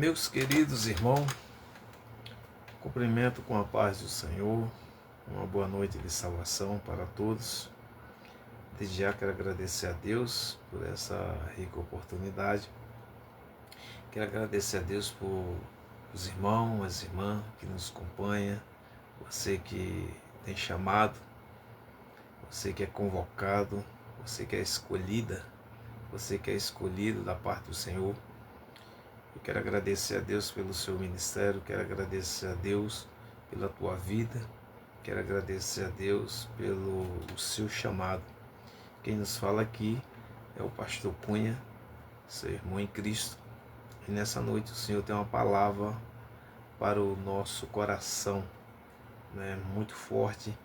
Meus queridos irmãos, cumprimento com a paz do Senhor, uma boa noite de salvação para todos. Desde já quero agradecer a Deus por essa rica oportunidade. Quero agradecer a Deus por os irmãos, as irmãs que nos acompanham, você que tem chamado, você que é convocado, você que é escolhida, você que é escolhido da parte do Senhor. Eu quero agradecer a Deus pelo seu ministério, quero agradecer a Deus pela tua vida, quero agradecer a Deus pelo seu chamado. Quem nos fala aqui é o pastor Cunha, seu irmão em Cristo. E nessa noite o Senhor tem uma palavra para o nosso coração, muito forte.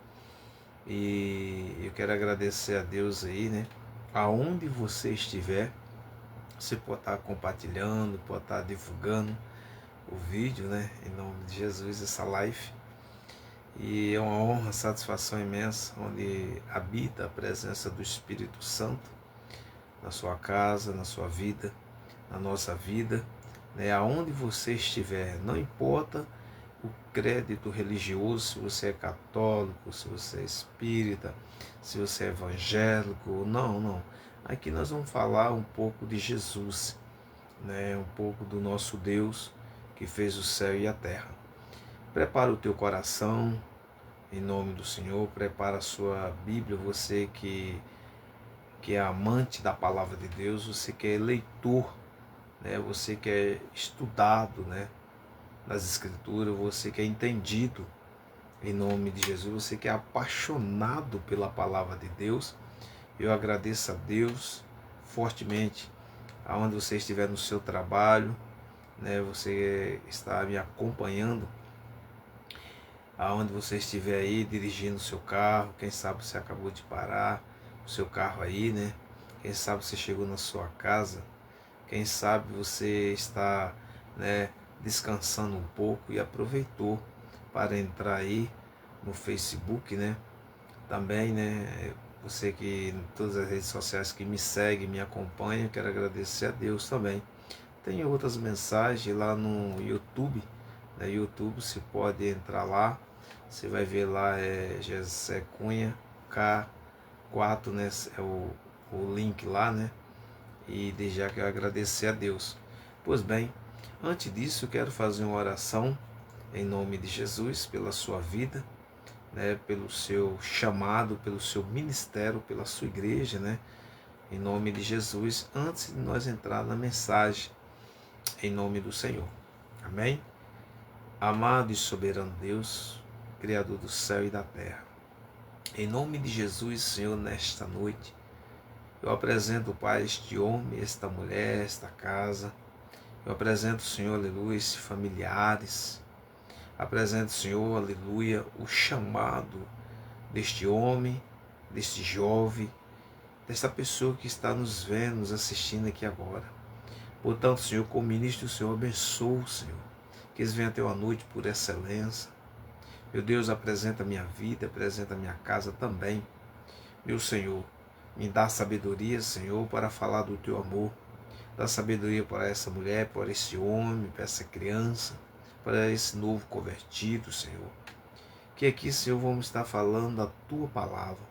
E eu quero agradecer a Deus aí, aonde você estiver. Você pode estar compartilhando, pode estar divulgando o vídeo, em nome de Jesus, essa live. E é uma honra, satisfação imensa, onde habita a presença do Espírito Santo na sua casa, na sua vida, na nossa vida, aonde você estiver, não importa o crédito religioso, se você é católico, se você é espírita, se você é evangélico, não. Aqui nós vamos falar um pouco de Jesus, um pouco do nosso Deus que fez o céu e a terra. Prepara o teu coração, em nome do Senhor, prepara a sua Bíblia, você que é amante da palavra de Deus, você que é leitor, você que é estudado, nas Escrituras, você que é entendido, em nome de Jesus, você que é apaixonado pela palavra de Deus. Eu agradeço a Deus fortemente, aonde você estiver no seu trabalho, você está me acompanhando, aonde você estiver aí dirigindo o seu carro, quem sabe você acabou de parar o seu carro aí, quem sabe você chegou na sua casa, quem sabe você está, descansando um pouco e aproveitou para entrar aí no Facebook, também, você que em todas as redes sociais que me segue, me acompanha, quero agradecer a Deus também. Tem outras mensagens lá no YouTube, YouTube você pode entrar lá, você vai ver lá, José Cunha K4, é o link lá, e desde já quero agradecer a Deus. Pois bem, antes disso eu quero fazer uma oração em nome de Jesus pela sua vida, pelo seu chamado, pelo seu ministério, pela sua igreja, em nome de Jesus, antes de nós entrar na mensagem, em nome do Senhor. Amém? Amado e soberano Deus, Criador do céu e da terra, em nome de Jesus, Senhor, nesta noite, eu apresento, Pai, este homem, esta mulher, esta casa. Eu apresento, Senhor, aleluia, esses familiares. Apresento, Senhor, aleluia, o chamado deste homem, deste jovem, desta pessoa que está nos vendo, nos assistindo aqui agora. Portanto, Senhor, como ministro, o Senhor abençoe, Senhor, que eles venham ter uma noite por excelência. Meu Deus, apresenta a minha vida, apresenta a minha casa também. Meu Senhor, me dá sabedoria, Senhor, para falar do teu amor. Dá sabedoria para essa mulher, para esse homem, para essa criança, para esse novo convertido, Senhor. Que aqui, Senhor, vamos estar falando da tua palavra.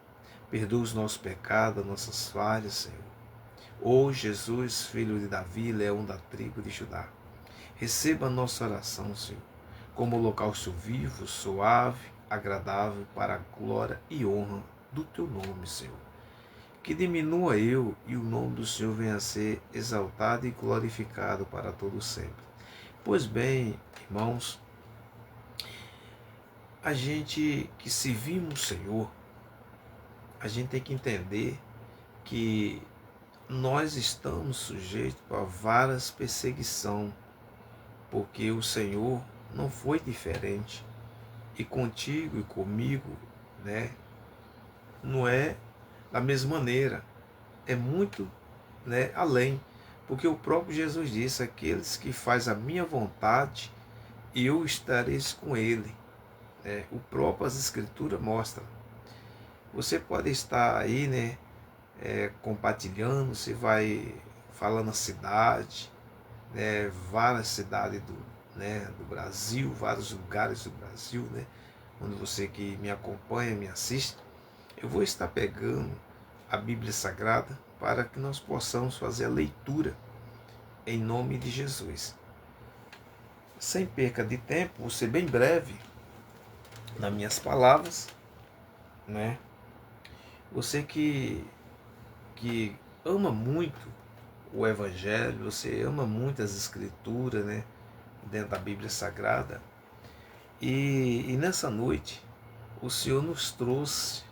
Perdoa os nossos pecados, as nossas falhas, Senhor. Ó Jesus, filho de Davi, leão da tribo de Judá. Receba a nossa oração, Senhor, como holocausto vivo, suave, agradável, para a glória e honra do teu nome, Senhor. Que diminua eu e o nome do Senhor venha a ser exaltado e glorificado para todo sempre. Pois bem, irmãos, a gente que servimos o Senhor, a gente tem que entender que nós estamos sujeitos a várias perseguições, porque o Senhor não foi diferente. E contigo e comigo, não é da mesma maneira, é muito além, porque o próprio Jesus disse: aqueles que fazem a minha vontade, eu estarei com ele. O próprio as Escrituras mostram. Você pode estar aí, compartilhando, você vai falando a cidade, várias cidades do Brasil, vários lugares do Brasil, onde você que me acompanha, me assiste, eu vou estar pegando a Bíblia Sagrada para que nós possamos fazer a leitura em nome de Jesus. Sem perca de tempo, vou ser bem breve nas minhas palavras, Você que ama muito o Evangelho, você ama muito as Escrituras, dentro da Bíblia Sagrada, e nessa noite o Senhor nos trouxe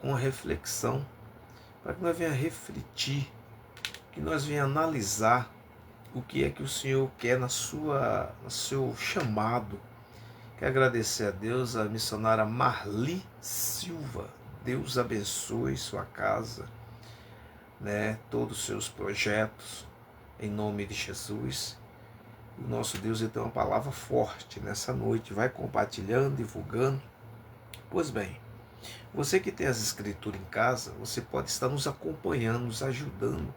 uma reflexão para que nós venhamos refletir, que nós venhamos analisar o que é que o Senhor quer no seu chamado. Quero agradecer a Deus, a missionária Marli Silva. Deus abençoe sua casa, todos os seus projetos, em nome de Jesus. O nosso Deus tem uma palavra forte nessa noite. Vai compartilhando, divulgando. Pois bem, você que tem as escrituras em casa, você pode estar nos acompanhando, nos ajudando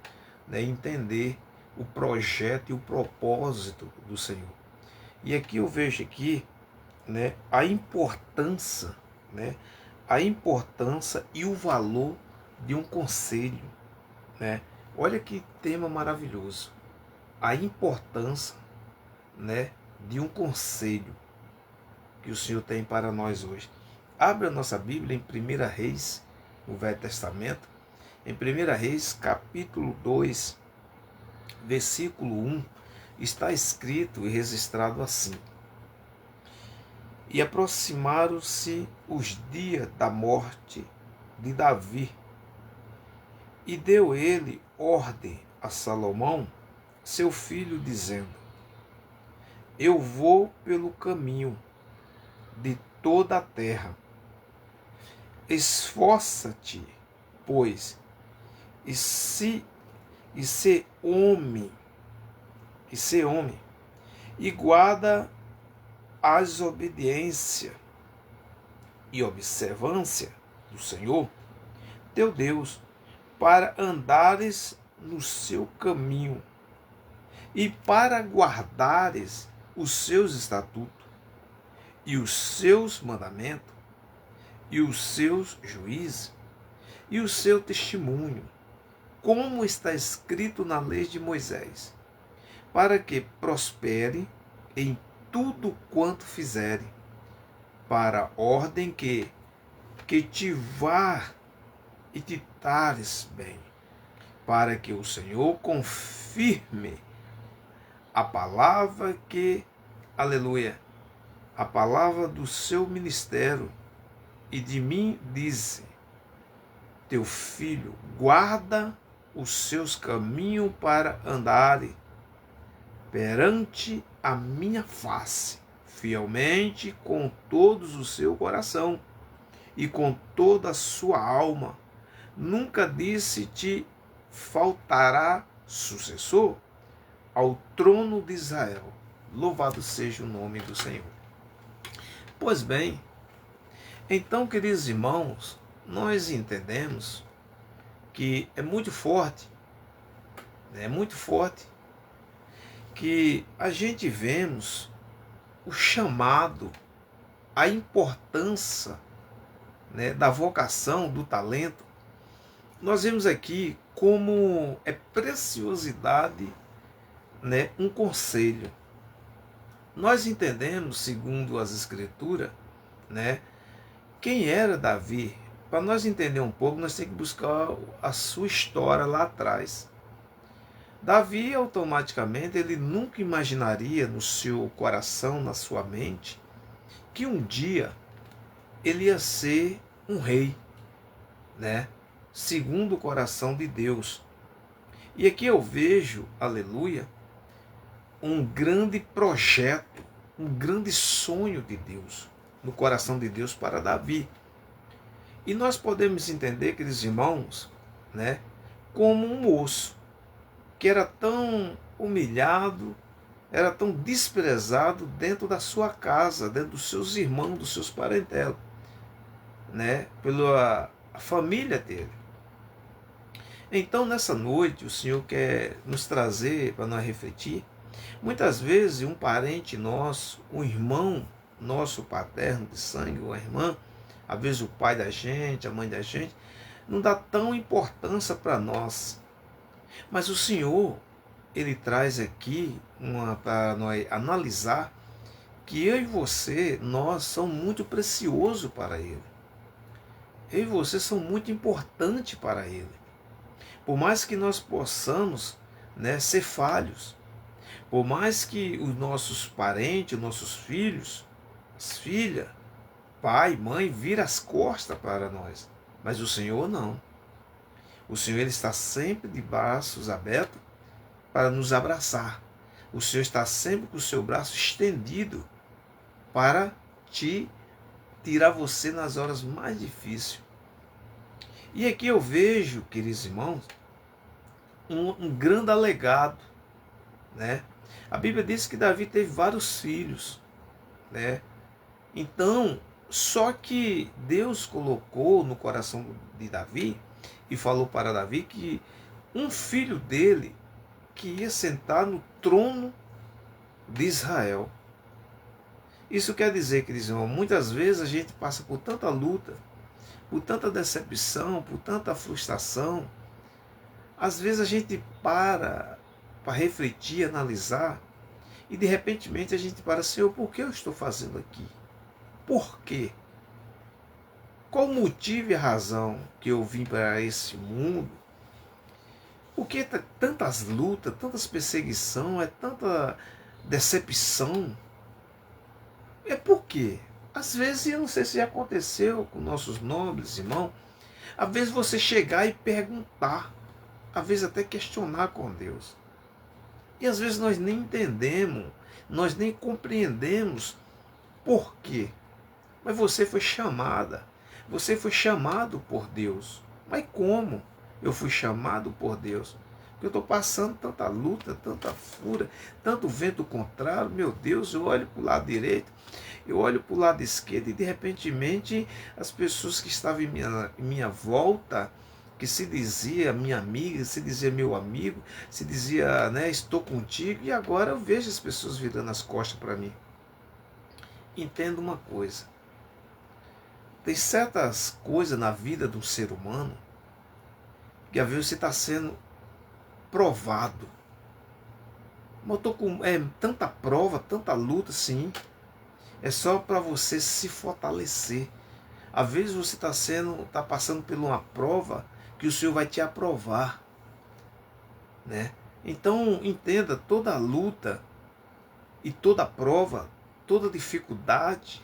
a entender o projeto e o propósito do Senhor. E aqui eu vejo a importância, e o valor de um conselho. Olha que tema maravilhoso. A importância, de um conselho que o Senhor tem para nós hoje. Abre a nossa Bíblia em 1 Reis, no Velho Testamento, em 1 Reis, capítulo 2, versículo 1, está escrito e registrado assim: E aproximaram-se os dias da morte de Davi, e deu ele ordem a Salomão, seu filho, dizendo: Eu vou pelo caminho de toda a terra. Esforça-te, pois, e ser homem, e guarda as obediência e observância do Senhor, teu Deus, para andares no seu caminho e para guardares os seus estatutos e os seus mandamentos e os seus juízes e o seu testemunho, como está escrito na lei de Moisés, para que prospere em tudo quanto fizere, para a ordem que te vá e te tares bem, para que o Senhor confirme a palavra a palavra do seu ministério, e de mim dize: teu filho guarda os seus caminhos para andarem perante a minha face, fielmente com todos o seu coração e com toda a sua alma. Nunca disse te faltará sucessor ao trono de Israel. Louvado seja o nome do Senhor. Pois bem, então, queridos irmãos, nós entendemos que é muito forte que a gente vemos o chamado, a importância, da vocação, do talento. Nós vemos aqui como é preciosidade, um conselho. Nós entendemos, segundo as Escrituras, quem era Davi. Para nós entender um pouco, nós temos que buscar a sua história lá atrás. Davi, automaticamente, ele nunca imaginaria no seu coração, na sua mente, que um dia ele ia ser um rei, segundo o coração de Deus. E aqui eu vejo, aleluia, um grande projeto, um grande sonho de Deus, no coração de Deus para Davi. E nós podemos entender, queridos irmãos, como um moço que era tão humilhado, era tão desprezado dentro da sua casa, dentro dos seus irmãos, dos seus parentelos, pela família dele. Então, nessa noite, o Senhor quer nos trazer para nós refletir Muitas vezes um parente nosso, um irmão nosso paterno de sangue, uma irmã, às vezes o pai da gente, a mãe da gente, não dá tão importância para nós. Mas o Senhor, Ele traz aqui para nós analisar que eu e você, nós somos muito preciosos para Ele. Eu e você são muito importantes para Ele. Por mais que nós possamos, né, ser falhos, por mais que os nossos parentes, os nossos filhos, as filhas, pai, mãe, viram as costas para nós, mas o Senhor não. O Senhor Ele está sempre de braços abertos para nos abraçar. O Senhor está sempre com o seu braço estendido para te tirar você nas horas mais difíceis. E aqui eu vejo, queridos irmãos, um grande alegado, né? A Bíblia diz que Davi teve vários filhos, né? Então, só que Deus colocou no coração de Davi e falou para Davi que um filho dele que ia sentar no trono de Israel. Isso quer dizer, queridos irmãos, muitas vezes a gente passa por tanta luta, por tanta decepção, por tanta frustração. Às vezes a gente para refletir, analisar, e de repentemente a gente para, Senhor, por que eu estou fazendo aqui? Por quê? Qual o motivo e a razão que eu vim para esse mundo? Por que tantas lutas, tantas perseguições, tanta decepção? É por quê? Às vezes, eu não sei se já aconteceu com nossos nobres irmãos, às vezes você chegar e perguntar, às vezes até questionar com Deus. E às vezes nós nem entendemos, nós nem compreendemos por quê. Mas você foi chamada, você foi chamado por Deus. Mas como eu fui chamado por Deus? Porque eu estou passando tanta luta, tanta fúria, tanto vento contrário, meu Deus, eu olho para o lado direito, eu olho para o lado esquerdo e de repentemente as pessoas que estavam em minha volta, que se dizia minha amiga, se dizia meu amigo, se dizia, né, estou contigo, e agora eu vejo as pessoas virando as costas para mim. Entenda uma coisa, tem certas coisas na vida do ser humano que às vezes você está sendo provado. Mas eu estou com tanta prova, tanta luta, sim. É só para você se fortalecer. Às vezes você está passando por uma prova que o Senhor vai te aprovar, né? Então entenda, toda luta e toda prova, toda dificuldade,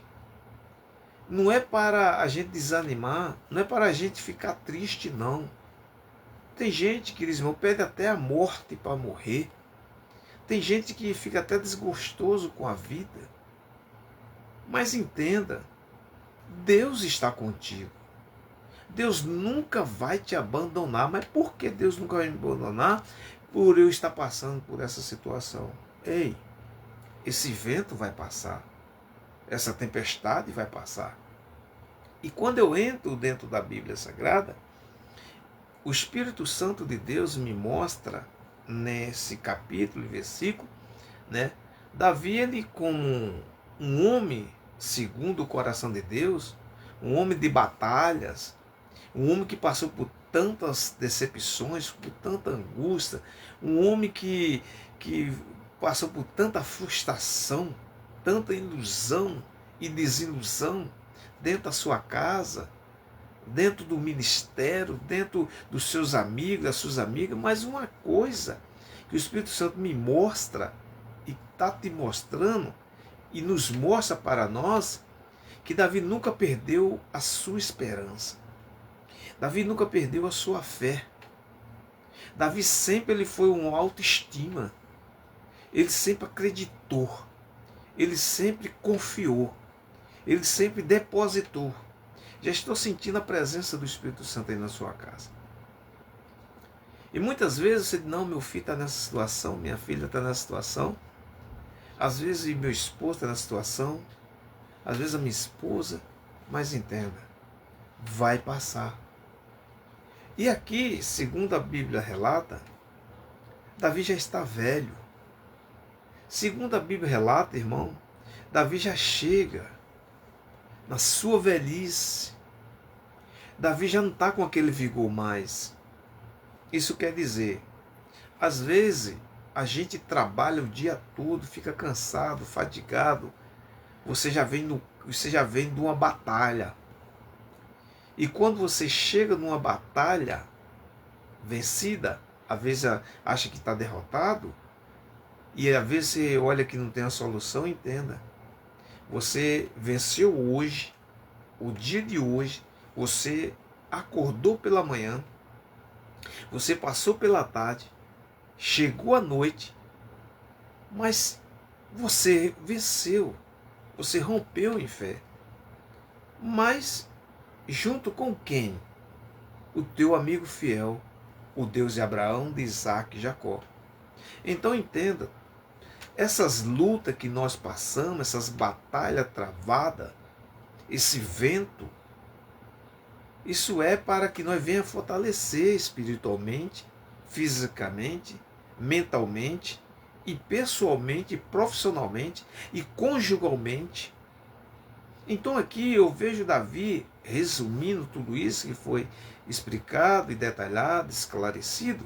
não é para a gente desanimar, não é para a gente ficar triste, não. Tem gente que, eles pede até a morte para morrer. Tem gente que fica até desgostoso com a vida. Mas entenda, Deus está contigo. Deus nunca vai te abandonar. Mas por que Deus nunca vai me abandonar? Por eu estar passando por essa situação. Ei, esse vento vai passar. Essa tempestade vai passar. E quando eu entro dentro da Bíblia Sagrada, o Espírito Santo de Deus me mostra nesse capítulo e versículo, né? Davi, ele como um homem segundo o coração de Deus, um homem de batalhas, um homem que passou por tantas decepções, por tanta angústia, um homem que passou por tanta frustração, tanta ilusão e desilusão dentro da sua casa, dentro do ministério, dentro dos seus amigos, das suas amigas. Mas uma coisa que o Espírito Santo me mostra e está te mostrando e nos mostra para nós, que Davi nunca perdeu a sua esperança. Davi nunca perdeu a sua fé. Davi sempre ele foi um autoestima. Ele sempre acreditou. Ele sempre confiou. Ele sempre depositou. Já estou sentindo a presença do Espírito Santo aí na sua casa. E muitas vezes você diz, não, meu filho está nessa situação, minha filha está nessa situação. Às vezes meu esposo está nessa situação. Às vezes a minha esposa. Mas entenda, vai passar. E aqui, segundo a Bíblia relata, Davi já está velho. Segundo a Bíblia relata, irmão, Davi já chega na sua velhice. Davi já não está com aquele vigor mais. Isso quer dizer, às vezes a gente trabalha o dia todo, fica cansado, fadigado. Você já vem de uma batalha. E quando você chega numa batalha vencida, às vezes acha que está derrotado, e às vezes você olha que não tem a solução, entenda. Você venceu hoje, o dia de hoje, você acordou pela manhã, você passou pela tarde, chegou à noite, mas você venceu, você rompeu em fé. Mas junto com quem? O teu amigo fiel, o Deus de Abraão, de Isaac e Jacó. Então entenda, essas lutas que nós passamos, essas batalhas travadas, esse vento, isso é para que nós venhamos fortalecer espiritualmente, fisicamente, mentalmente e pessoalmente, profissionalmente e conjugalmente. Então aqui eu vejo Davi, resumindo tudo isso que foi explicado e detalhado, esclarecido,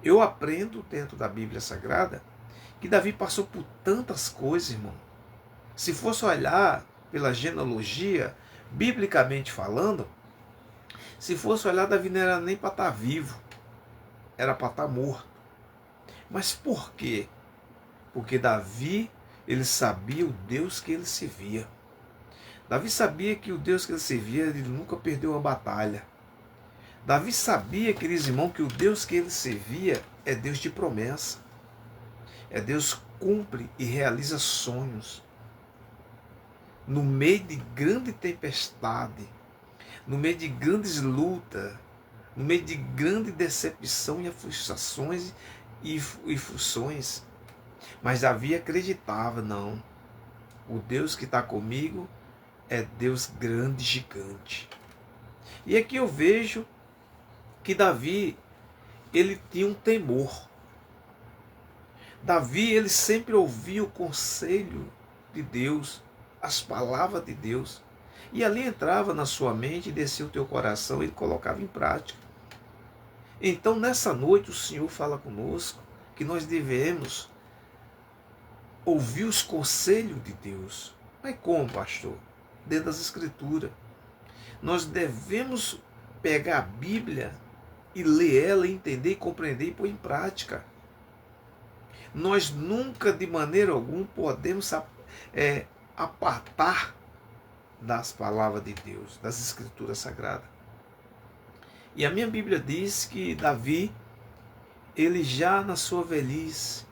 eu aprendo dentro da Bíblia Sagrada que Davi passou por tantas coisas, irmão. Se fosse olhar pela genealogia, biblicamente falando, se fosse olhar, Davi não era nem para estar vivo, era para estar morto. Mas por quê? Porque Davi, ele sabia o Deus que ele servia. Davi sabia que o Deus que ele servia, ele nunca perdeu uma batalha. Davi sabia, queridos irmãos, que o Deus que ele servia é Deus de promessa. É Deus que cumpre e realiza sonhos. No meio de grande tempestade, no meio de grandes lutas, no meio de grande decepção e frustrações e frustrações. Mas Davi acreditava, não. O Deus que está comigo é Deus grande e gigante. E aqui eu vejo que Davi, ele tinha um temor. Davi, ele sempre ouvia o conselho de Deus, as palavras de Deus. E ali entrava na sua mente e descia o teu coração e ele colocava em prática. Então, nessa noite, o Senhor fala conosco que nós devemos ouvir os conselhos de Deus. Mas como, pastor? Dentro das Escrituras. Nós devemos pegar a Bíblia e ler ela, entender, compreender e pôr em prática. Nós nunca, de maneira alguma, podemos apartar das palavras de Deus, das Escrituras Sagradas. E a minha Bíblia diz que Davi, ele já na sua velhice,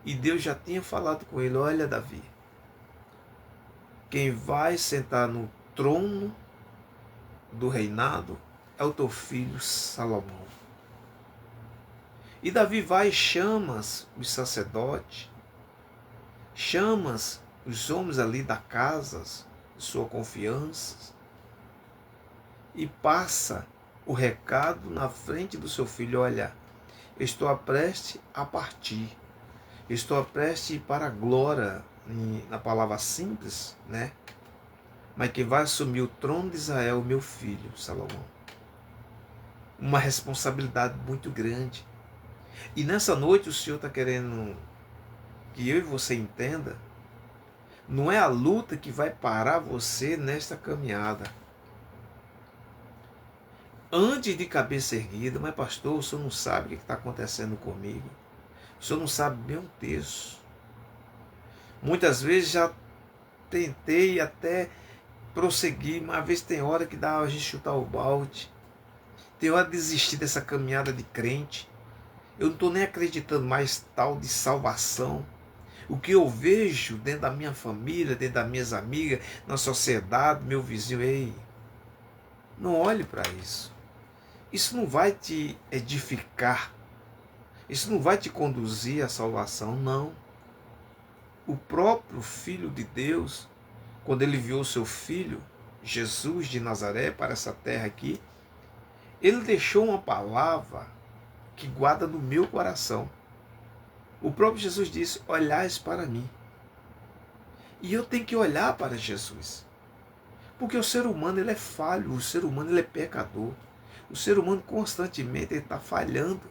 e Deus já tinha falado com ele, olha Davi, quem vai sentar no trono do reinado é o teu filho Salomão. E Davi vai e chama os sacerdotes, chama os homens ali da casa, de sua confiança, e passa o recado na frente do seu filho, olha, estou prestes a partir, estou prestes a ir para a glória, na palavra simples, né? Mas que vai assumir o trono de Israel, meu filho, Salomão. Uma responsabilidade muito grande. E nessa noite o Senhor está querendo que eu e você entenda, não é a luta que vai parar você nesta caminhada. Antes de cabeça erguida, mas pastor, o senhor não sabe o que está acontecendo comigo. O senhor não sabe bem um terço. Muitas vezes já tentei até prosseguir, mas às vezes tem hora que dá a gente chutar o balde. Tem hora de desistir dessa caminhada de crente. Eu não estou nem acreditando mais tal de salvação. O que eu vejo dentro da minha família, dentro das minhas amigas, na sociedade, meu vizinho, ei, não olhe para isso. Isso não vai te edificar. Isso não vai te conduzir à salvação, não. O próprio Filho de Deus, quando ele enviou seu Filho, Jesus de Nazaré, para essa terra aqui, ele deixou uma palavra que guarda no meu coração. O próprio Jesus disse: olhais para mim. E eu tenho que olhar para Jesus. Porque o ser humano ele é falho, o ser humano ele é pecador. O ser humano constantemente está falhando.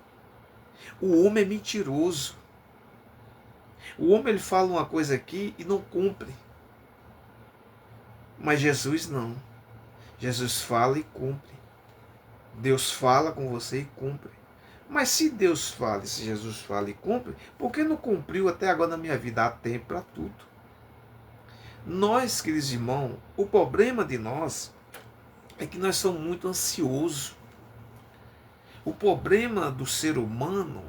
O homem é mentiroso. O homem ele fala uma coisa aqui e não cumpre. Mas Jesus não. Jesus fala e cumpre. Deus fala com você e cumpre. Mas se Deus fala, se Jesus fala e cumpre, por que não cumpriu até agora na minha vida? Há tempo para tudo. Nós, queridos irmãos, o problema de nós é que nós somos muito ansiosos. O problema do ser humano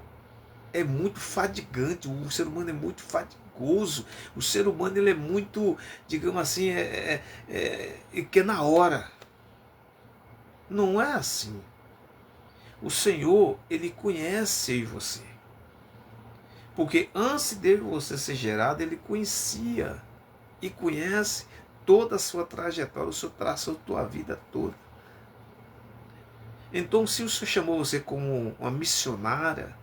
é muito fadigante, o ser humano é muito fadigoso, o ser humano ele é muito, digamos assim, que é na hora. Não é assim. O Senhor, ele conhece eu e você. Porque antes de você ser gerado, ele conhecia e conhece toda a sua trajetória, o seu traço, a tua vida toda. Então, se o Senhor chamou você como uma missionária,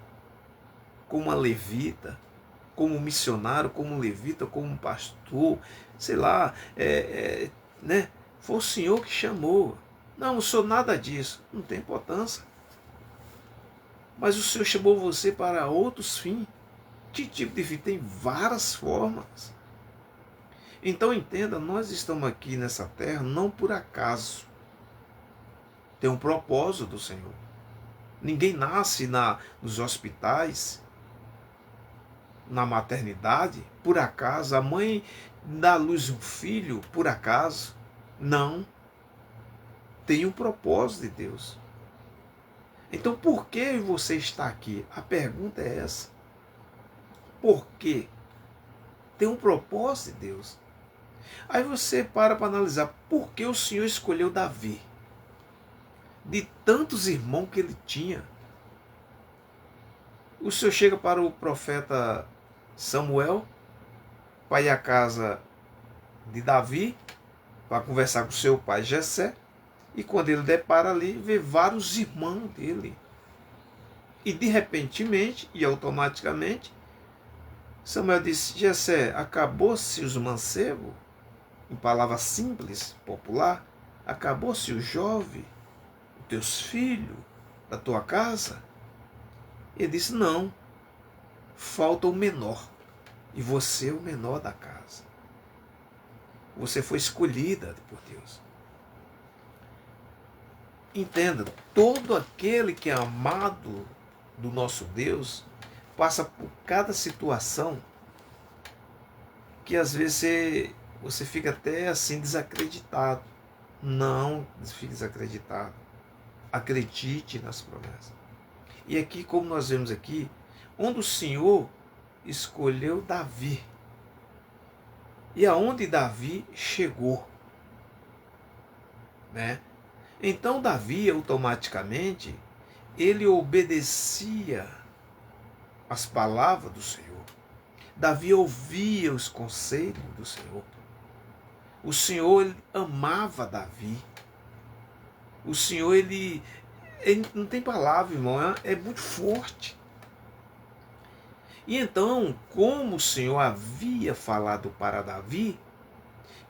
como uma levita, como um missionário, como um levita, como um pastor, sei lá, né? Foi o Senhor que chamou. Não sou nada disso, não tem importância. Mas o Senhor chamou você para outros fins. Que tipo de fim? Tem várias formas. Então entenda, nós estamos aqui nessa terra não por acaso. Tem um propósito do Senhor. Ninguém nasce nos hospitais, na maternidade, por acaso. A mãe dá à luz um filho, por acaso. Não. Tem um propósito de Deus. Então por que você está aqui? A pergunta é essa. Por quê? Tem um propósito de Deus. Aí você para analisar por que o Senhor escolheu Davi. De tantos irmãos que ele tinha. O Senhor chega para o profeta Samuel, para ir à casa de Davi, para conversar com seu pai Jessé, e quando ele depara ali, vê vários irmãos dele. E de repentemente e automaticamente, Samuel disse: Jessé, acabou-se os mancebos? Em palavra simples, popular, acabou-se o jovem, os teus filhos, da tua casa? Ele disse: não, falta o menor, e você é o menor da casa. Você foi escolhida por Deus. Entenda, todo aquele que é amado do nosso Deus passa por cada situação que às vezes você fica até assim desacreditado. Não fique desacreditado. Acredite nas promessas. E aqui, como nós vemos aqui, onde o Senhor escolheu Davi. E aonde Davi chegou. Né? Então Davi automaticamente ele obedecia as palavras do Senhor. Davi ouvia os conselhos do Senhor. O Senhor ele amava Davi. O Senhor ele não tem palavra, irmão, é muito forte. E então, como o Senhor havia falado para Davi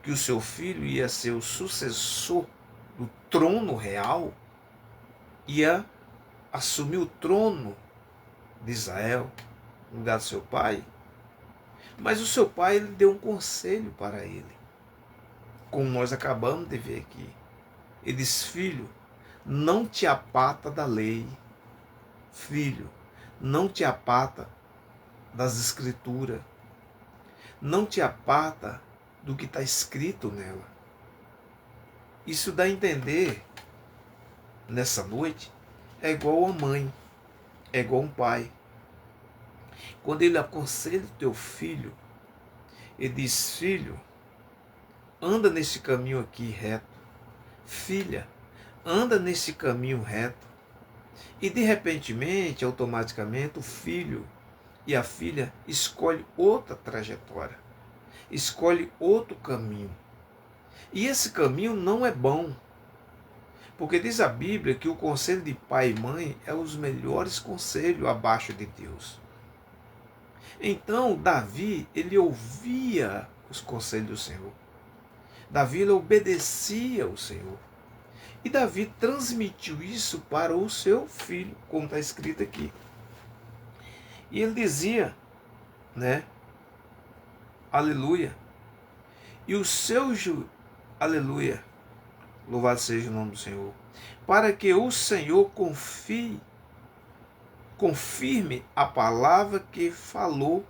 que o seu filho ia ser o sucessor do trono real, ia assumir o trono de Israel no lugar do seu pai, mas o seu pai ele deu um conselho para ele, como nós acabamos de ver aqui. Ele disse: filho, não te aparta da lei. Filho, não te aparta das escrituras. Não te aparta do que está escrito nela. Isso dá a entender, nessa noite, é igual a mãe, é igual a um pai. Quando ele aconselha o teu filho, ele diz: filho, anda nesse caminho aqui reto. Filha, anda nesse caminho reto. E de repentemente, automaticamente, o filho e a filha escolhem outra trajetória, escolhe outro caminho. E esse caminho não é bom. Porque diz a Bíblia que o conselho de pai e mãe é os melhores conselhos abaixo de Deus. Então, Davi, ele ouvia os conselhos do Senhor. Davi, ele obedecia ao Senhor. E Davi transmitiu isso para o seu filho, como está escrito aqui. E ele dizia, né? Aleluia. E o seu aleluia. Louvado seja o nome do Senhor. Para que o Senhor confirme a palavra que falou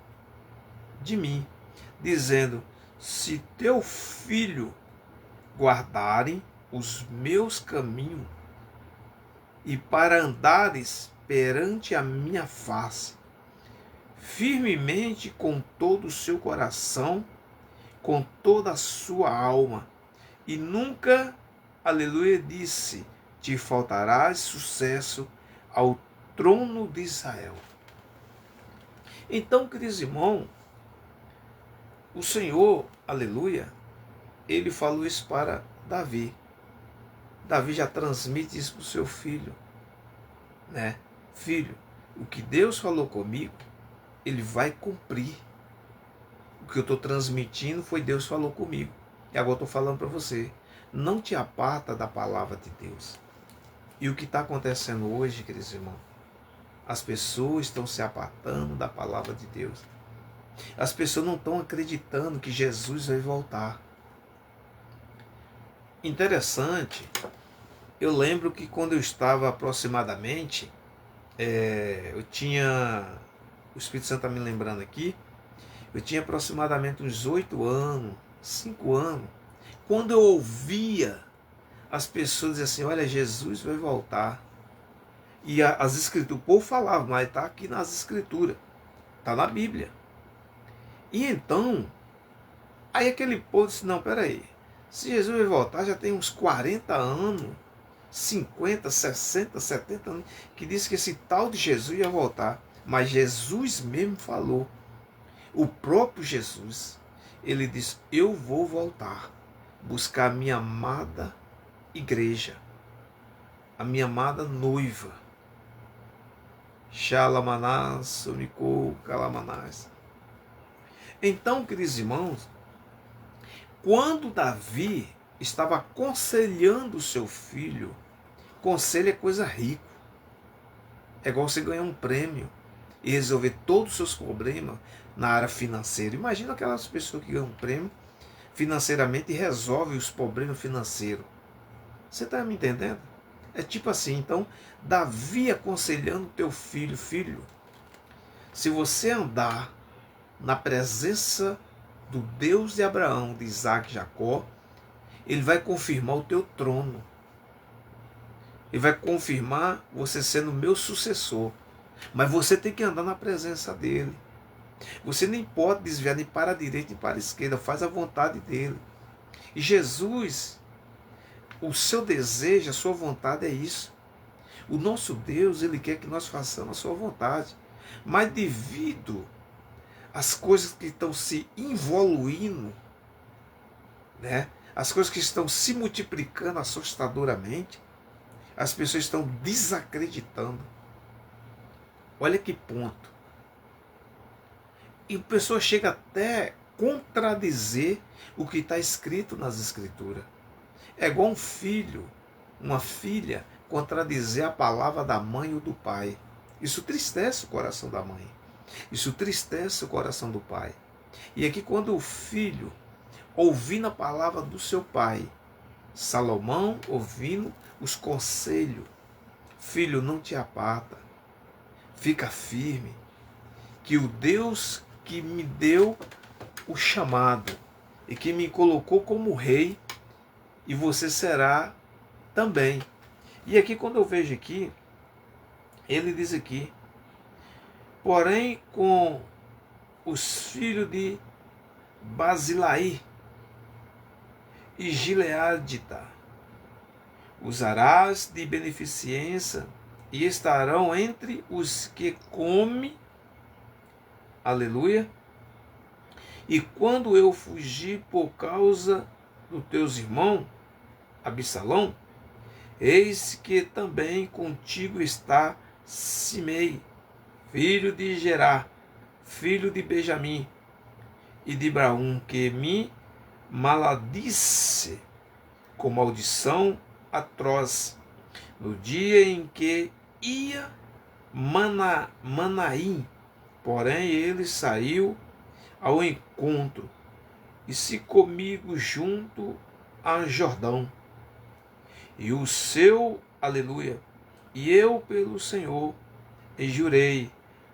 de mim, dizendo: se teu filho guardarem os meus caminhos e para andares perante a minha face, firmemente com todo o seu coração, com toda a sua alma, e nunca, aleluia, disse, te faltará sucesso ao trono de Israel. Então, queridos irmãos, o Senhor, aleluia, ele falou isso para Davi. Davi já transmite isso para o seu filho, né? Filho, o que Deus falou comigo, ele vai cumprir. O que eu estou transmitindo foi Deus falou comigo. E agora eu estou falando para você. Não te aparta da palavra de Deus. E o que está acontecendo hoje, queridos irmãos? As pessoas estão se apartando da palavra de Deus. As pessoas não estão acreditando que Jesus vai voltar. Interessante, eu lembro que quando eu estava aproximadamente, eu tinha, o Espírito Santo está me lembrando aqui, eu tinha aproximadamente uns 8 anos, 5 anos, quando eu ouvia as pessoas dizer assim, olha, Jesus vai voltar. E as escrituras, o povo falava, mas está aqui nas escrituras, está na Bíblia. E então, aí aquele povo disse, não, peraí, se Jesus vai voltar, já tem uns 40 anos, 50, 60, 70 anos, que disse que esse tal de Jesus ia voltar. Mas Jesus mesmo falou, o próprio Jesus, ele disse, eu vou voltar, buscar a minha amada igreja, a minha amada noiva. Xalamanás, Sonicou, Calamanás. Então, queridos irmãos, quando Davi estava aconselhando o seu filho, conselho é coisa rica. É igual você ganhar um prêmio e resolver todos os seus problemas na área financeira. Imagina aquelas pessoas que ganham um prêmio financeiramente e resolvem os problemas financeiros. Você está me entendendo? É tipo assim, então, Davi aconselhando teu filho, filho, se você andar na presença do Deus de Abraão, de Isaac e Jacó, ele vai confirmar o teu trono. Ele vai confirmar você sendo meu sucessor. Mas você tem que andar na presença dele. Você nem pode desviar nem para a direita nem para a esquerda. Faz a vontade dele. E Jesus, o seu desejo, a sua vontade é isso. O nosso Deus, ele quer que nós façamos a sua vontade. Mas devido às coisas que estão se evoluindo, né? As coisas que estão se multiplicando assustadoramente, as pessoas estão desacreditando. Olha que ponto. E a pessoa chega até contradizer o que está escrito nas escrituras. É igual um filho, uma filha, contradizer a palavra da mãe ou do pai. Isso tristece o coração da mãe. Isso tristece o coração do pai. E aqui quando o filho, ouvindo a palavra do seu pai, Salomão ouvindo os conselhos, filho, não te aparta, fica firme, que o Deus que me deu o chamado e que me colocou como rei, e você será também. E aqui quando eu vejo aqui, ele diz aqui, porém com os filhos de Basilai e Gileadita usarás de beneficência e estarão entre os que comem, aleluia, e quando eu fugi por causa dos teus irmãos, Absalão, eis que também contigo está Simei, filho de Gerá, filho de Benjamim, e de Braum, que me maladisse com maldição atroz, no dia em que ia Manaim. Porém ele saiu ao encontro e se comigo junto a Jordão. E o seu aleluia, e eu pelo Senhor e jurei,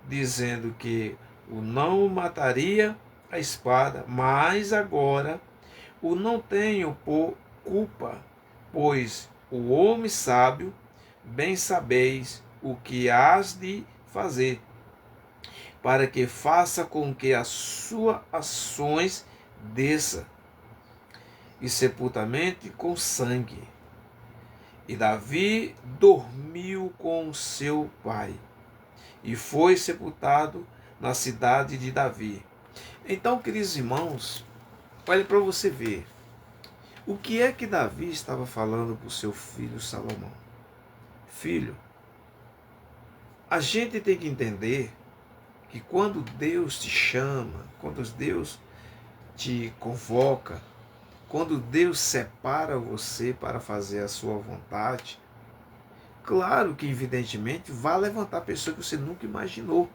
dizendo que o não mataria a espada, mas agora o não tenho por culpa, pois o homem sábio, bem sabeis o que hás de fazer, para que faça com que as suas ações desça, e sepultamente com sangue. E Davi dormiu com seu pai, e foi sepultado na cidade de Davi. Então, queridos irmãos, olhe para você ver. O que é que Davi estava falando para o seu filho Salomão? Filho, a gente tem que entender que quando Deus te chama, quando Deus te convoca, quando Deus separa você para fazer a sua vontade, claro que, evidentemente, vai levantar pessoas que você nunca imaginou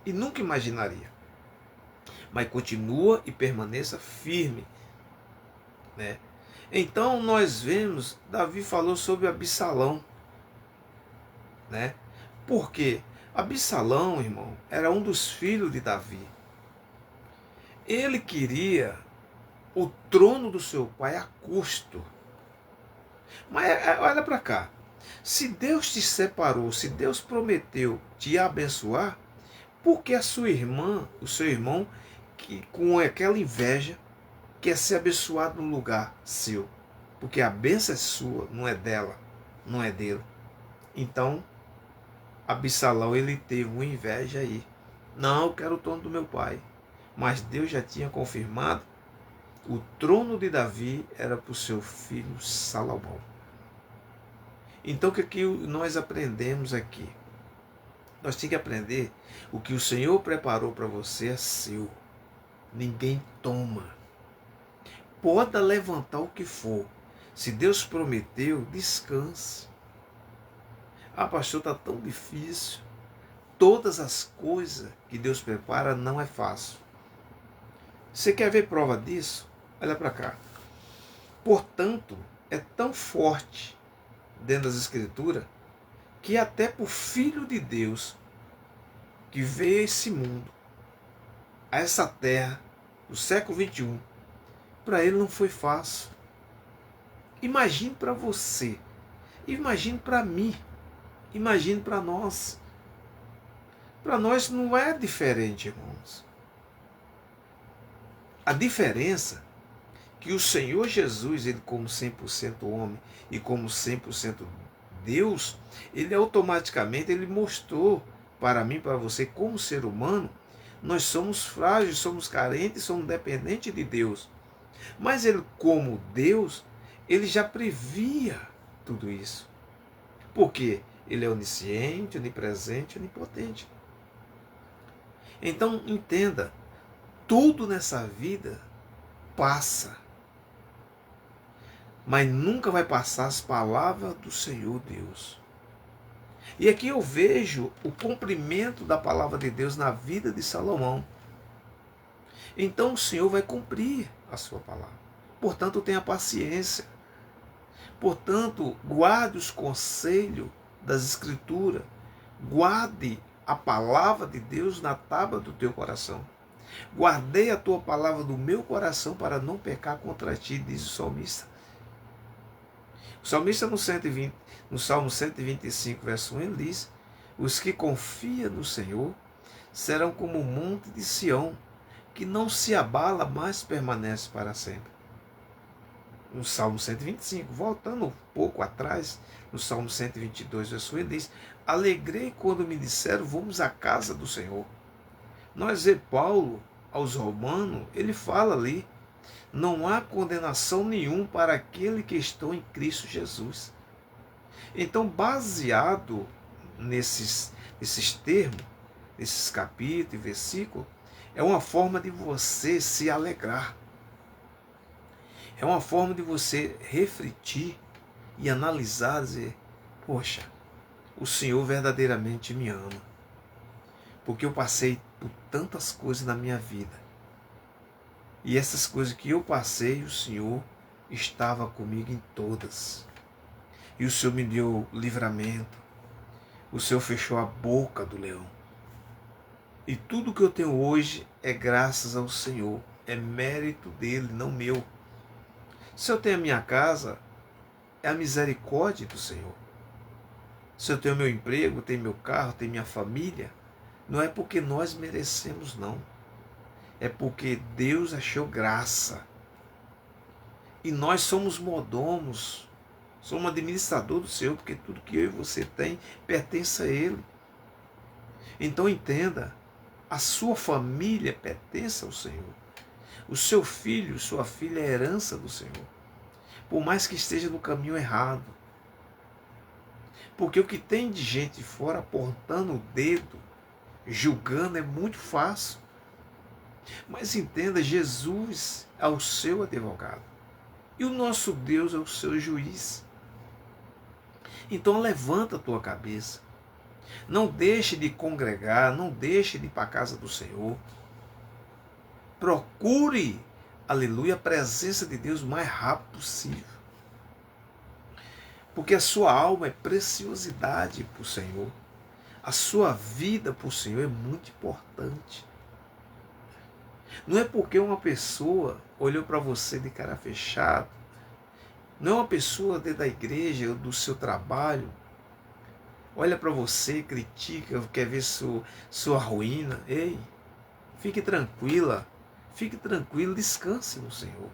e nunca imaginaria. Mas continua e permaneça firme, né? Então nós vemos, Davi falou sobre Absalão, né? Porque Absalão, irmão, era um dos filhos de Davi. Ele queria o trono do seu pai a custo. Mas olha para cá. Se Deus te separou, se Deus prometeu te abençoar, por que a sua irmã, o seu irmão, que com aquela inveja, quer ser abençoado no lugar seu? Porque a bênção é sua, não é dela, não é dele. Então, Absalão, ele teve uma inveja aí. Não, eu quero o trono do meu pai. Mas Deus já tinha confirmado, o trono de Davi era para o seu filho Salomão. Então, o que nós aprendemos aqui? Nós temos que aprender, o que o Senhor preparou para você é seu. Ninguém toma. Pode levantar o que for. Se Deus prometeu, descanse. Ah, pastor, está tão difícil. Todas as coisas que Deus prepara não é fácil. Você quer ver prova disso? Olha para cá. Portanto, é tão forte dentro das Escrituras que até para o Filho de Deus que veio a esse mundo, a essa terra, no século 21, para ele não foi fácil. Imagine para você, imagine para mim, imagine para nós. Para nós não é diferente, irmãos. A diferença é que o Senhor Jesus, ele como 100% homem e como 100% Deus, ele automaticamente ele mostrou para mim, para você, como ser humano, nós somos frágeis, somos carentes, somos dependentes de Deus. Mas ele, como Deus, ele já previa tudo isso. Por quê? Ele é onisciente, onipresente, onipotente. Então, entenda, tudo nessa vida passa. Mas nunca vai passar as palavras do Senhor Deus. E aqui eu vejo o cumprimento da palavra de Deus na vida de Salomão. Então o Senhor vai cumprir a sua palavra. Portanto, tenha paciência. Portanto, guarde os conselhos das Escrituras. Guarde a palavra de Deus na tábua do teu coração. Guardei a tua palavra no meu coração para não pecar contra ti, diz o salmista. O salmista no Salmo 125, verso 1, ele diz: os que confiam no Senhor serão como o monte de Sião, que não se abala, mas permanece para sempre. No Salmo 125, voltando um pouco atrás, no Salmo 122, verso 1, ele diz: alegrei quando me disseram, vamos à casa do Senhor. Nós vemos Paulo aos Romanos, ele fala ali, não há condenação nenhuma para aquele que estão em Cristo Jesus. Então, baseado nesses termos, nesses capítulos e versículos, é uma forma de você se alegrar. É uma forma de você refletir e analisar, dizer, poxa, o Senhor verdadeiramente me ama. Porque eu passei por tantas coisas na minha vida. E essas coisas que eu passei, o Senhor estava comigo em todas. E o Senhor me deu livramento. O Senhor fechou a boca do leão. E tudo que eu tenho hoje é graças ao Senhor. É mérito dele, não meu. Se eu tenho a minha casa, é a misericórdia do Senhor. Se eu tenho meu emprego, tenho meu carro, tenho minha família, não é porque nós merecemos, não. É porque Deus achou graça. E nós somos mordomos, somos administrador do Senhor, porque tudo que eu e você tem pertence a Ele. Então entenda, a sua família pertence ao Senhor. O seu filho, sua filha é herança do Senhor. Por mais que esteja no caminho errado. Porque o que tem de gente fora apontando o dedo, julgando, é muito fácil. Mas entenda, Jesus é o seu advogado. E o nosso Deus é o seu juiz. Então levanta a tua cabeça. Não deixe de congregar, não deixe de ir para a casa do Senhor. Procure, aleluia, a presença de Deus o mais rápido possível. Porque a sua alma é preciosidade para o Senhor. A sua vida para o Senhor é muito importante. Não é porque uma pessoa olhou para você de cara fechada, não é uma pessoa dentro da igreja ou do seu trabalho, olha para você, critica, quer ver sua ruína. Ei, fique tranquila, fique tranquilo, descanse no Senhor.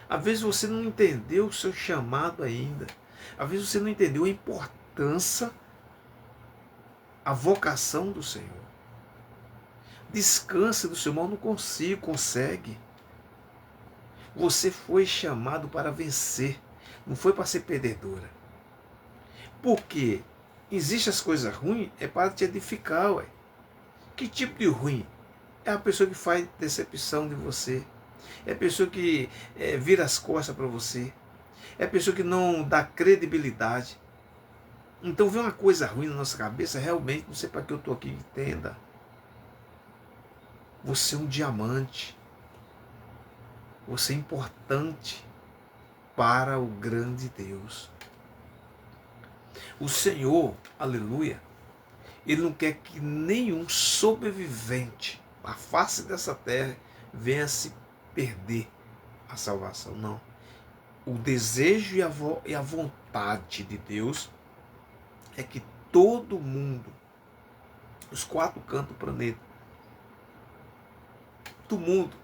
Às vezes você não entendeu o seu chamado ainda. Às vezes você não entendeu a importância, a vocação do Senhor. Descanse do seu mal, não consigo, consegue. Você foi chamado para vencer, não foi para ser perdedora. Porque existem as coisas ruins, é para te edificar, ué. Que tipo de ruim? É a pessoa que faz decepção de você. É a pessoa que vira as costas para você. É a pessoa que não dá credibilidade. Então vem uma coisa ruim na nossa cabeça, realmente, não sei para que eu estou aqui, entenda. Você é um diamante. Você é importante para o grande Deus. O Senhor, aleluia, Ele não quer que nenhum sobrevivente à face dessa terra venha se perder a salvação, não. O desejo e a vontade de Deus é que todo mundo, os 4 cantos do planeta, todo mundo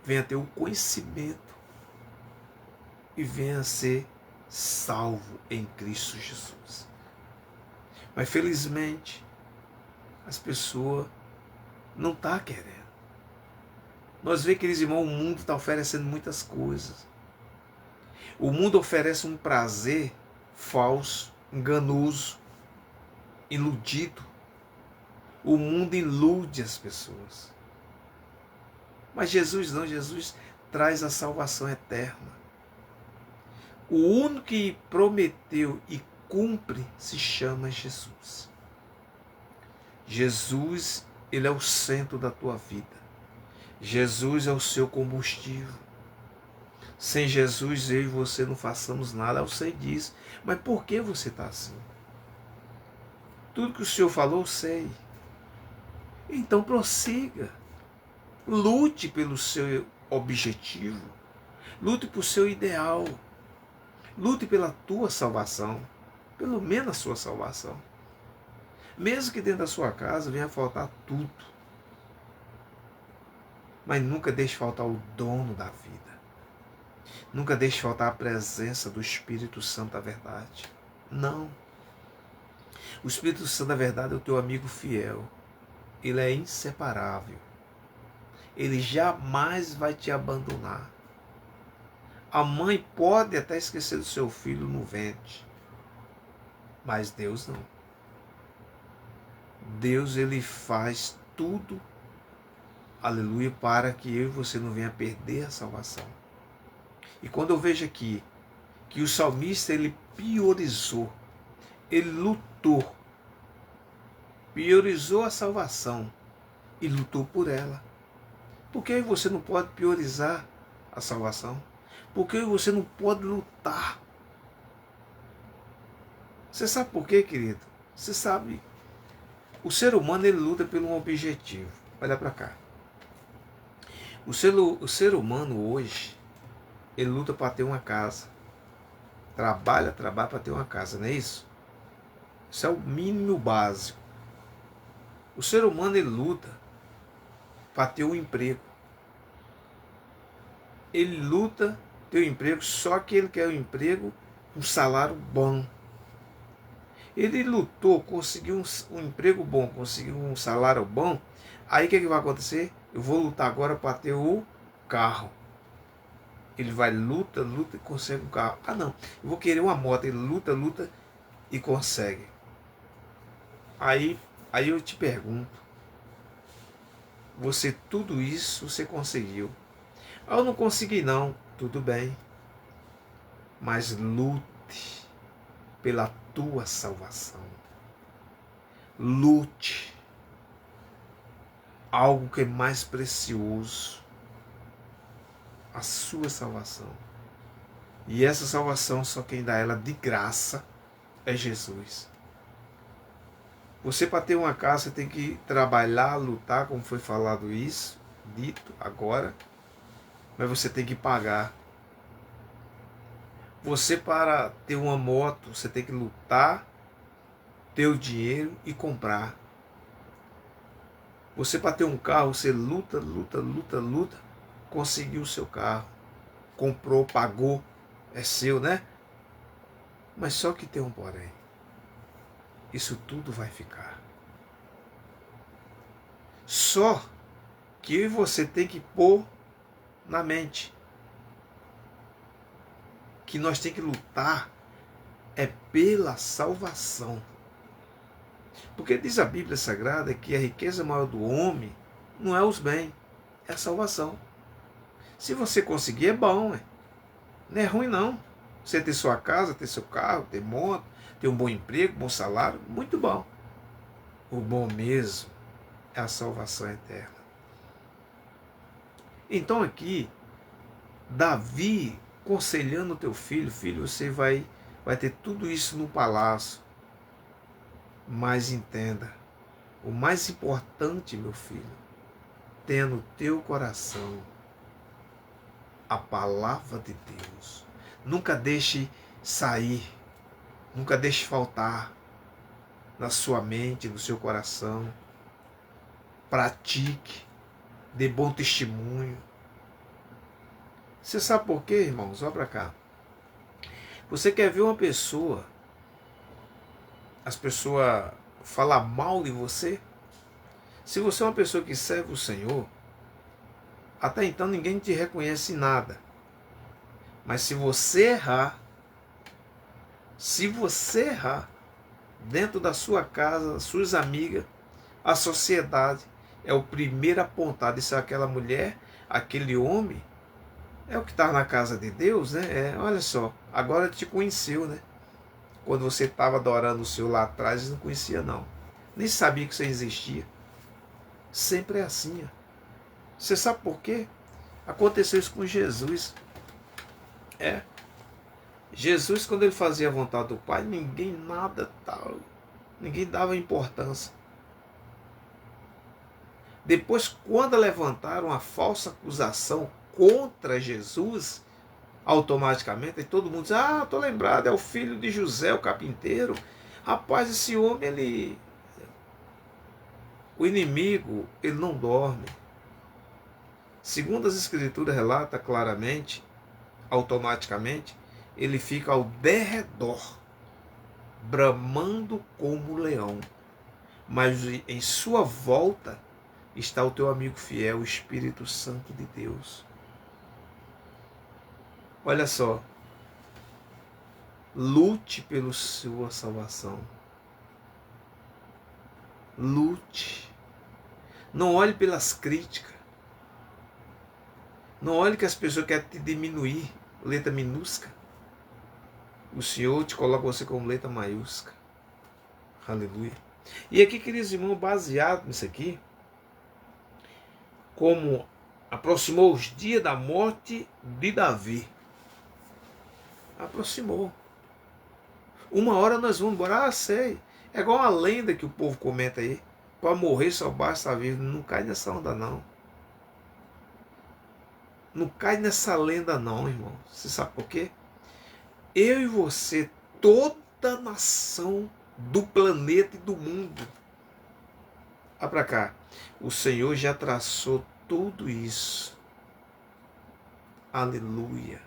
venha ter o conhecimento e venha a ser salvo em Cristo Jesus. Mas felizmente as pessoas não estão querendo. Nós vemos, queridos irmãos, o mundo está oferecendo muitas coisas. O mundo oferece um prazer falso, enganoso, iludido. O mundo ilude as pessoas. Mas Jesus não, Jesus traz a salvação eterna. O único que prometeu e cumpre se chama Jesus. Jesus, Ele é o centro da tua vida. Jesus é o seu combustível. Sem Jesus, eu e você não façamos nada, eu sei disso. Mas por que você está assim? Tudo que o Senhor falou, eu sei. Então prossiga. Lute pelo seu objetivo. Lute por seu ideal. Lute pela tua salvação. Pelo menos a sua salvação. Mesmo que dentro da sua casa venha faltar tudo. Mas nunca deixe faltar o dono da vida. Nunca deixe faltar a presença do Espírito Santo da verdade. Não. O Espírito Santo da verdade é o teu amigo fiel. Ele é inseparável. Ele jamais vai te abandonar. A mãe pode até esquecer do seu filho no ventre. Mas Deus não. Deus ele faz tudo, aleluia, para que eu e você não venha perder a salvação. E quando eu vejo aqui que o salmista ele priorizou, ele lutou, priorizou a salvação e lutou por ela. Por que você não pode priorizar a salvação? Por que você não pode lutar? Você sabe por quê, querido? Você sabe, o ser humano ele luta por um objetivo. Olha para cá. O ser humano hoje, ele luta para ter uma casa. Trabalha para ter uma casa, não é isso? Isso é o mínimo básico. O ser humano ele luta para ter um emprego. Ele luta ter um emprego, só que ele quer um emprego com um salário bom. Ele lutou, conseguiu um emprego bom, conseguiu um salário bom. Aí o que vai acontecer? Eu vou lutar agora para ter o carro. Ele vai, luta e consegue um carro. Ah não, eu vou querer uma moto. Ele luta e consegue. Aí eu te pergunto, você tudo isso você conseguiu? Ah, eu não consegui não, tudo bem. Mas lute pela tua salvação. Lute algo que é mais precioso, a sua salvação. E essa salvação só quem dá ela de graça é Jesus. Você para ter uma casa, você tem que trabalhar, lutar, como foi falado isso, dito agora, mas você tem que pagar. Você para ter uma moto, você tem que lutar, ter o dinheiro e comprar. Você para ter um carro, você luta, conseguiu o seu carro, comprou, pagou, é seu, né? Mas só que tem um porém. Isso tudo vai ficar. Só que eu e você tem que pôr na mente que nós temos que lutar é pela salvação. Porque diz a Bíblia Sagrada que a riqueza maior do homem não é os bens, é a salvação. Se você conseguir é bom, não é ruim não. Você ter sua casa, ter seu carro, ter moto, ter um bom emprego, bom salário, muito bom. O bom mesmo é a salvação eterna. Então aqui, Davi aconselhando o teu filho, filho, você vai ter tudo isso no palácio. Mas entenda, o mais importante, meu filho, tenha no teu coração a palavra de Deus. Nunca deixe sair, nunca deixe faltar na sua mente, no seu coração. Pratique, dê bom testemunho. Você sabe por quê, irmãos? Olha para cá. Você quer ver uma pessoa, as pessoas falar mal de você? Se você é uma pessoa que serve o Senhor, até então ninguém te reconhece nada. Mas se você errar dentro da sua casa, suas amigas, a sociedade é o primeiro a apontar. Isso é aquela mulher, aquele homem, é o que está na casa de Deus, né? Olha só, agora te conheceu, né? Quando você estava adorando o Senhor lá atrás, não conhecia não. Nem sabia que você existia. Sempre é assim. Ó. Você sabe por quê? Aconteceu isso com Jesus. Jesus, quando ele fazia a vontade do Pai, ninguém nada tal, ninguém dava importância. Depois, quando levantaram a falsa acusação contra Jesus, automaticamente todo mundo diz: ah, estou lembrado, é o filho de José, o carpinteiro. Rapaz, esse homem, o inimigo, ele não dorme. Segundo as escrituras relata claramente, automaticamente, ele fica ao derredor, bramando como leão. Mas em sua volta está o teu amigo fiel, o Espírito Santo de Deus. Olha só, lute pela sua salvação. lute. Não olhe pelas críticas. Não olhe que as pessoas querem te diminuir, letra minúscula. O Senhor te coloca você como letra maiúscula. Aleluia. E aqui, queridos irmãos, baseado nisso aqui, como aproximou os dias da morte de Davi. Aproximou. Uma hora nós vamos embora. Ah, sei. É igual uma lenda que o povo comenta aí. Para morrer só basta estar vivo. Não cai nessa onda, não. Não cai nessa lenda, não, irmão. Você sabe por quê? Eu e você, toda nação do planeta e do mundo. Olha para cá. O Senhor já traçou tudo isso. Aleluia.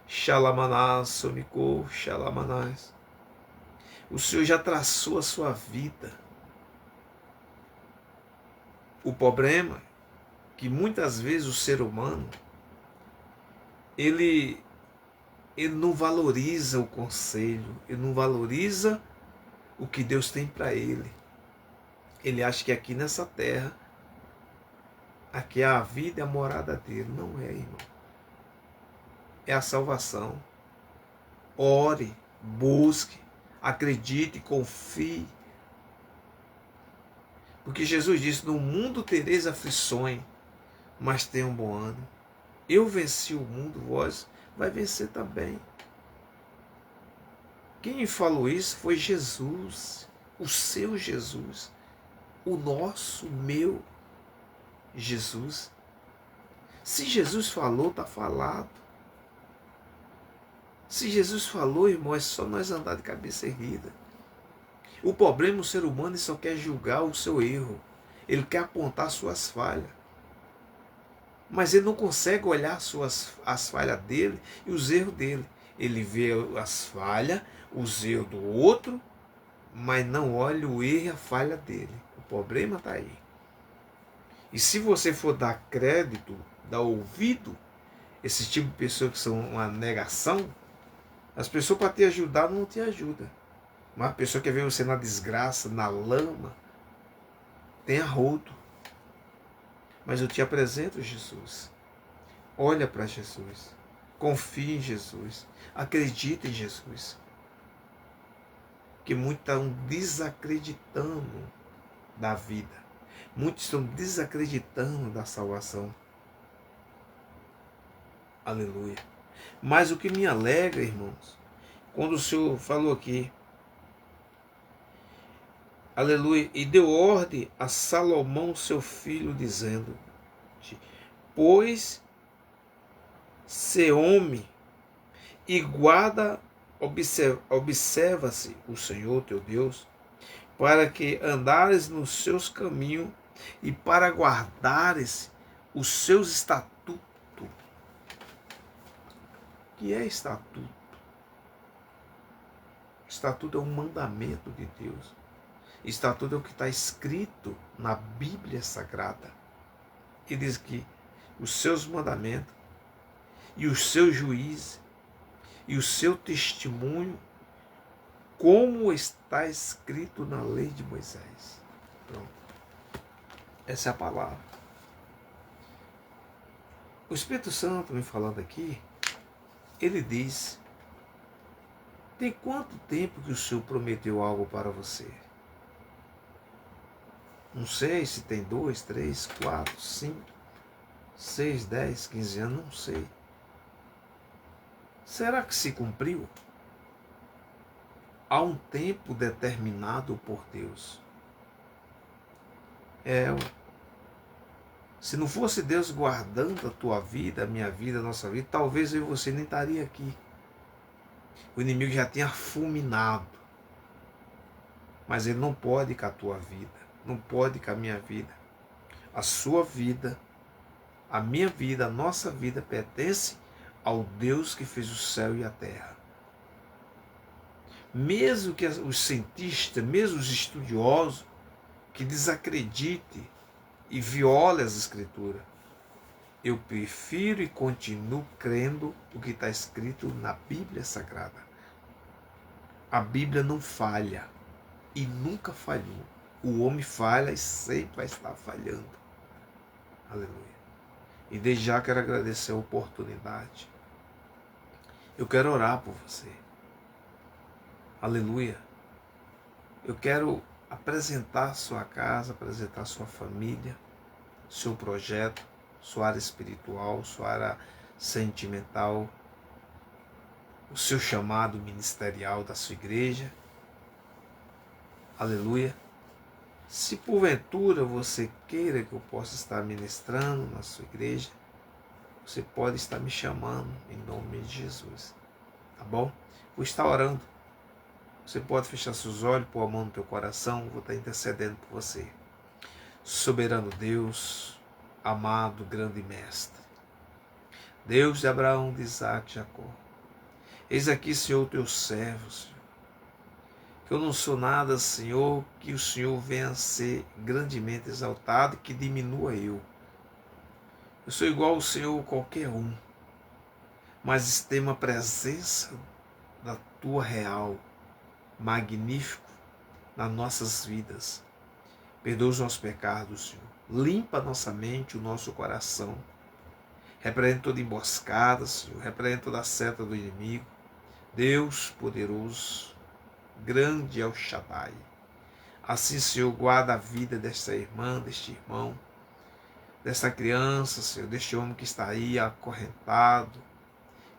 Xalamanás, somicô, xalamanás. O Senhor já traçou a sua vida. O problema é que muitas vezes o ser humano ele não valoriza o conselho, ele não valoriza o que Deus tem para ele. Ele acha que aqui nessa terra, aqui é a vida e a morada dele. Não é, irmão. É a salvação. Ore, busque, acredite, confie. Porque Jesus disse, no mundo tereis aflições, mas tenham bom ânimo. Eu venci o mundo, vós vai vencer também. Quem falou isso foi Jesus, o seu Jesus, o nosso, meu Jesus. Se Jesus falou, está falado. Se Jesus falou, irmão, é só nós andar de cabeça erguida. O problema, o ser humano, ele só quer julgar o seu erro. Ele quer apontar suas falhas. Mas ele não consegue olhar as falhas dele e os erros dele. Ele vê as falhas, os erros do outro, mas não olha o erro e a falha dele. O problema está aí. E se você for dar crédito, dar ouvido, esse tipo de pessoas que são uma negação, as pessoas para te ajudar não te ajudam. Mas a pessoa que vê você na desgraça, na lama, tem arrodo. Mas eu te apresento Jesus. Olha para Jesus. Confie em Jesus. Acredita em Jesus. Que muitos estão desacreditando da vida. Muitos estão desacreditando da salvação. Aleluia. Mas o que me alegra, irmãos, quando o Senhor falou aqui, aleluia, e deu ordem a Salomão, seu filho, dizendo, pois se homem e guarda, observa-se o Senhor teu Deus, para que andares nos seus caminhos e para guardares os seus estatutos. O que é estatuto? Estatuto é um mandamento de Deus. Estatuto é o que está escrito na Bíblia Sagrada. Que diz que os seus mandamentos e os seus juízes e o seu testemunho, como está escrito na lei de Moisés. Pronto. Essa é a palavra. O Espírito Santo me falando aqui, ele diz, tem quanto tempo que o Senhor prometeu algo para você? Não sei se tem 2, 3, 4, 5, 6, 10, 15 anos, não sei. Será que se cumpriu? Há um tempo determinado por Deus. Se não fosse Deus guardando a tua vida, a minha vida, a nossa vida, talvez eu e você nem estaria aqui. O inimigo já tinha fulminado. Mas ele não pode com a tua vida. Não pode com a minha vida. A sua vida, a minha vida, a nossa vida pertence ao Deus que fez o céu e a terra. Mesmo que os cientistas, mesmo os estudiosos, que desacreditem e violem as Escrituras, eu prefiro e continuo crendo o que está escrito na Bíblia Sagrada. A Bíblia não falha e nunca falhou. O homem falha e sempre vai estar falhando. Aleluia. E desde já quero agradecer a oportunidade. Eu quero orar por você. Aleluia. Eu quero apresentar sua casa, apresentar sua família, seu projeto, sua área espiritual, sua área sentimental, o seu chamado ministerial da sua igreja. Aleluia. Se porventura você queira que eu possa estar ministrando na sua igreja, você pode estar me chamando em nome de Jesus. Tá bom? Vou estar orando. Você pode fechar seus olhos, pôr a mão no teu coração, vou estar intercedendo por você. Soberano Deus, amado, grande mestre, Deus de Abraão, de Isaac e Jacó, eis aqui, Senhor, teu servo, Senhor, que eu não sou nada, Senhor, que o Senhor venha a ser grandemente exaltado e que diminua eu. Eu sou igual ao Senhor qualquer um, mas tem uma presença da tua real, magnífico, nas nossas vidas. Perdoa os nossos pecados, Senhor. Limpa a nossa mente, o nosso coração. Repreende toda emboscada, Senhor. Repreende toda a seta do inimigo. Deus poderoso, grande é o Shaddai. Assim, Senhor, guarda a vida desta irmã, deste irmão, desta criança, Senhor, deste homem que está aí acorrentado,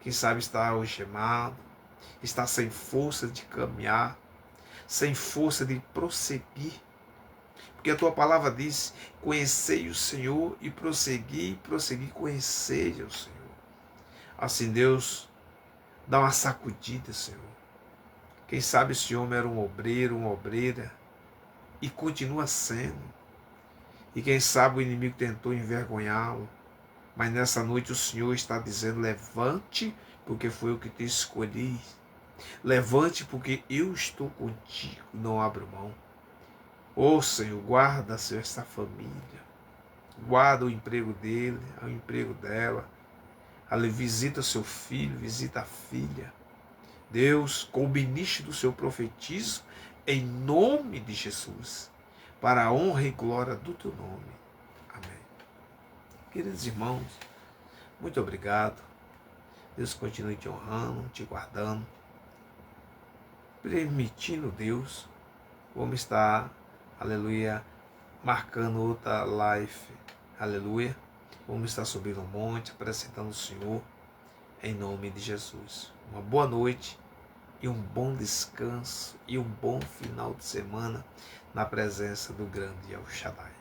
quem sabe está algemado, está sem força de caminhar, sem força de prosseguir. Porque a tua palavra diz, conhecei o Senhor e prossegui, conhecei o Senhor. Assim, Deus, dá uma sacudida, Senhor. Quem sabe esse homem era um obreiro, uma obreira, e continua sendo. E quem sabe o inimigo tentou envergonhá-lo, mas nessa noite o Senhor está dizendo, levante, porque foi eu que te escolhi. Levante, porque eu estou contigo, não abro mão. Ô Senhor, guarda, Senhor, esta família. Guarda o emprego dele, o emprego dela. Ali, visita seu filho, visita a filha. Deus, com o ministro do seu profetismo, em nome de Jesus, para a honra e glória do teu nome. Amém. Queridos irmãos, muito obrigado. Deus continue te honrando, te guardando. Permitindo Deus, vamos estar, aleluia, marcando outra live, aleluia. Vamos estar subindo um monte, apresentando o Senhor, em nome de Jesus. Uma boa noite e um bom descanso e um bom final de semana na presença do grande El Shaddai.